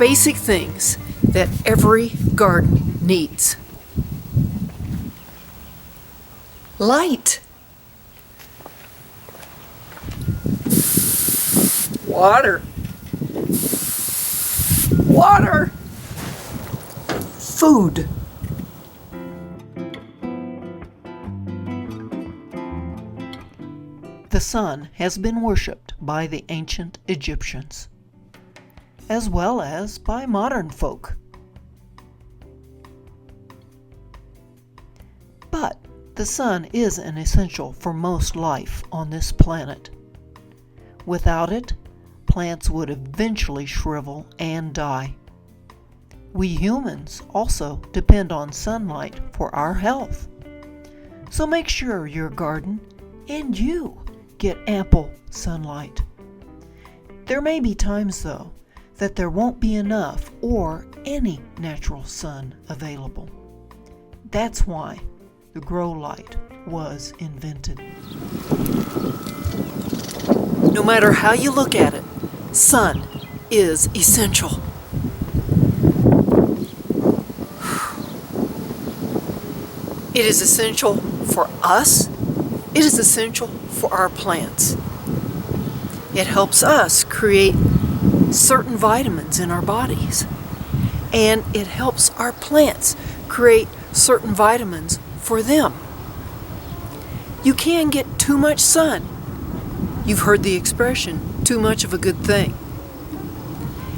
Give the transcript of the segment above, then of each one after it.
basic things that every garden needs. Light. Water. Water. Food. The sun has been worshipped by the ancient Egyptians, as well as by modern folk. But the sun is an essential for most life on this planet. Without it, plants would eventually shrivel and die. We humans also depend on sunlight for our health. So make sure your garden and you get ample sunlight. There may be times, though, that there won't be enough or any natural sun available. That's why the grow light was invented. No matter how you look at it, sun is essential. It is essential for us. It is essential for our plants. It helps us create certain vitamins in our bodies. And it helps our plants create certain vitamins for them. You can get too much sun. You've heard the expression, too much of a good thing.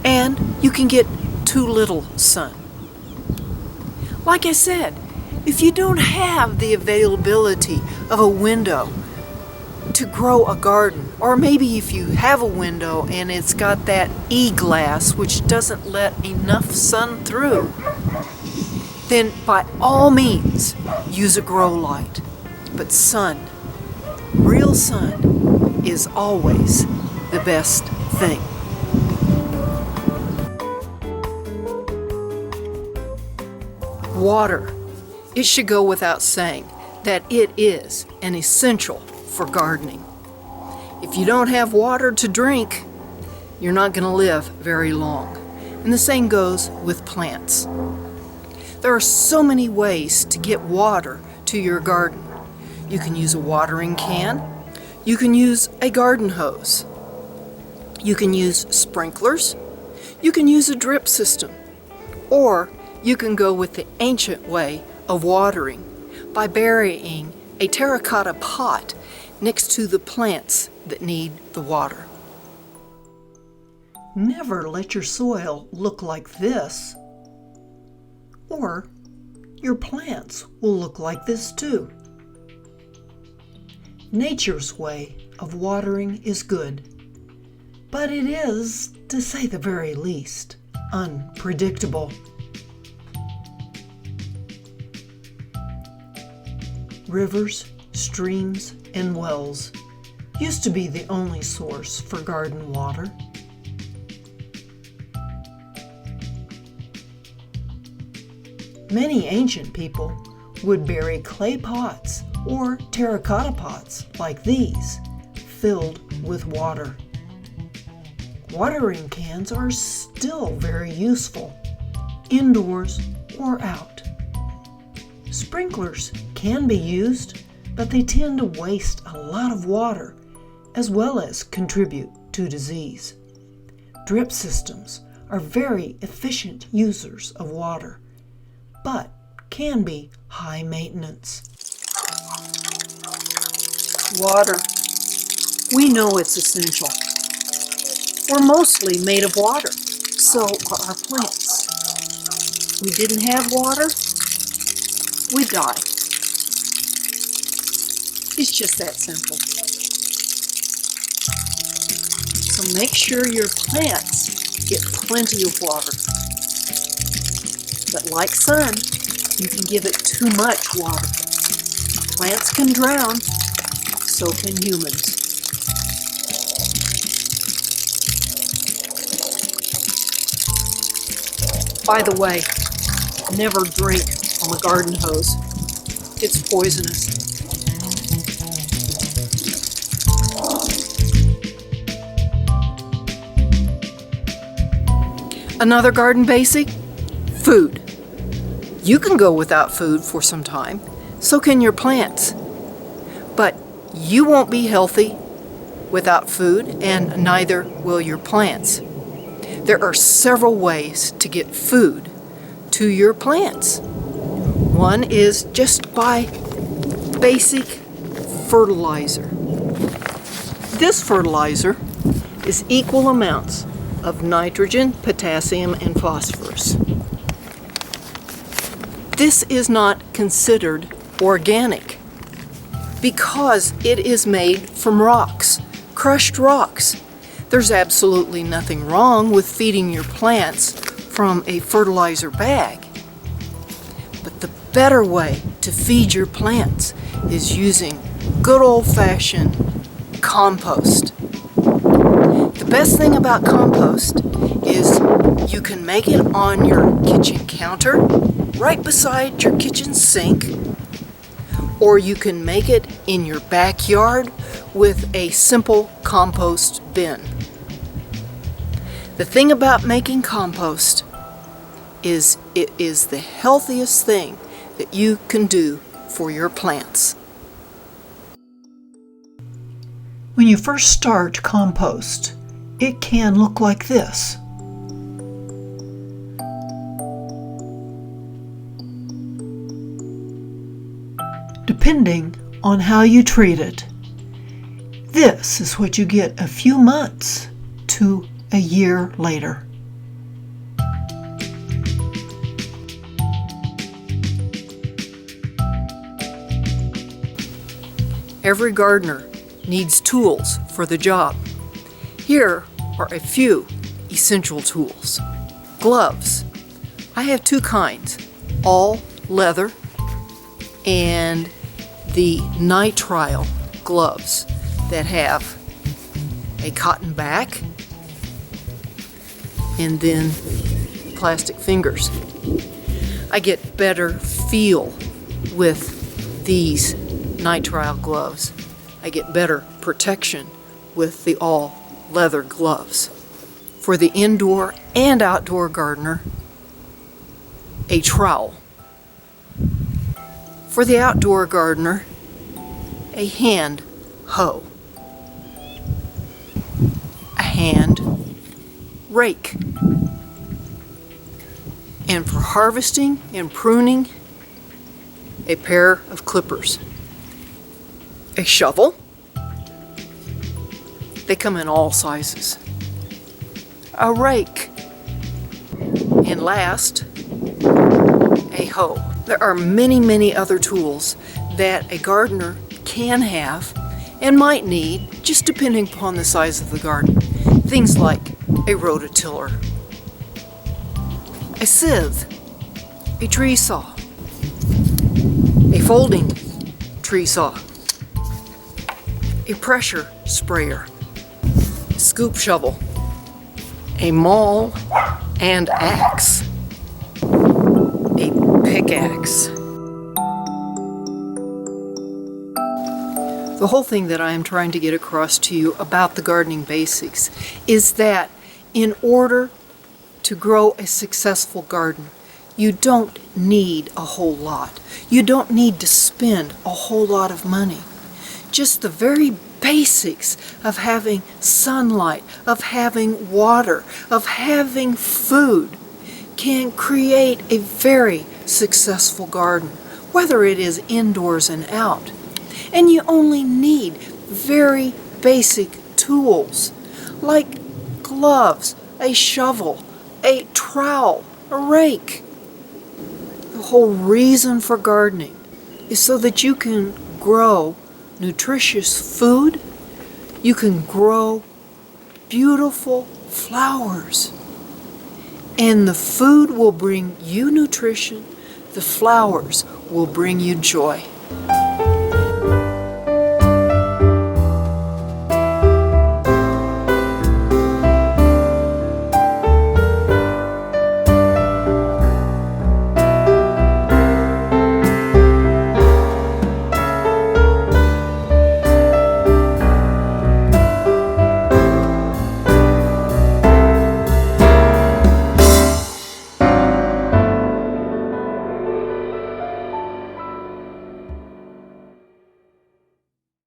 And you can get too little sun. Like I said, if you don't have the availability of a window to grow a garden, or maybe if you have a window and it's got that e-glass which doesn't let enough sun through, then by all means use a grow light. But sun, real sun, is always the best thing. Water. It should go without saying that it is an essential for gardening. If you don't have water to drink, you're not going to live very long. And the same goes with plants. There are so many ways to get water to your garden. You can use a watering can. You can use a garden hose. You can use sprinklers. You can use a drip system. Or you can go with the ancient way of watering by burying a terracotta pot next to the plants that need the water. Never let your soil look like this, or your plants will look like this too. Nature's way of watering is good, but it is, to say the very least, unpredictable. Rivers, streams, and wells used to be the only source for garden water. Many ancient people would bury clay pots or terracotta pots like these, filled with water. Watering cans are still very useful, indoors or out. Sprinklers can be used, but they tend to waste a lot of water as well as contribute to disease. Drip systems are very efficient users of water, but can be high maintenance. Water. We know it's essential. We're mostly made of water, so are our plants. We didn't have water, we die. It's just that simple. So make sure your plants get plenty of water. But like sun, you can give it too much water. Plants can drown, so can humans. By the way, never drink on the garden hose. It's poisonous. Another garden basic? Food. You can go without food for some time, so can your plants. But you won't be healthy without food, and neither will your plants. There are several ways to get food to your plants. One is just by basic fertilizer. This fertilizer is equal amounts of nitrogen, potassium, and phosphorus. This is not considered organic because it is made from rocks, crushed rocks. There's absolutely nothing wrong with feeding your plants from a fertilizer bag. But the better way to feed your plants is using good old-fashioned compost. The best thing about compost is you can make it on your kitchen counter, right beside your kitchen sink, or you can make it in your backyard with a simple compost bin. The thing about making compost is it is the healthiest thing that you can do for your plants. When you first start compost, it can look like this. Depending on how you treat it, this is what you get a few months to a year later. Every gardener needs tools for the job. Here are a few essential tools. Gloves. I have two kinds, all leather and the nitrile gloves that have a cotton back and then plastic fingers. I get better feel with these nitrile gloves. I get better protection with the all leather gloves. For the indoor and outdoor gardener, a trowel. For the outdoor gardener, a hand hoe. A hand rake. And for harvesting and pruning, a pair of clippers. A shovel. They come in all sizes. A rake. And last, a hoe. There are many, many other tools that a gardener can have and might need, just depending upon the size of the garden. Things like a rototiller, a sieve, a tree saw, a folding tree saw, a pressure sprayer, a scoop shovel, a maul and axe, a pickaxe. The whole thing that I am trying to get across to you about the gardening basics is that in order to grow a successful garden, you don't need a whole lot. You don't need to spend a whole lot of money. Just the very basics of having sunlight, of having water, of having food can create a very successful garden, whether it is indoors and out. And you only need very basic tools like gloves, a shovel, a trowel, a rake. The whole reason for gardening is so that you can grow nutritious food, you can grow beautiful flowers. And the food will bring you nutrition, the flowers will bring you joy.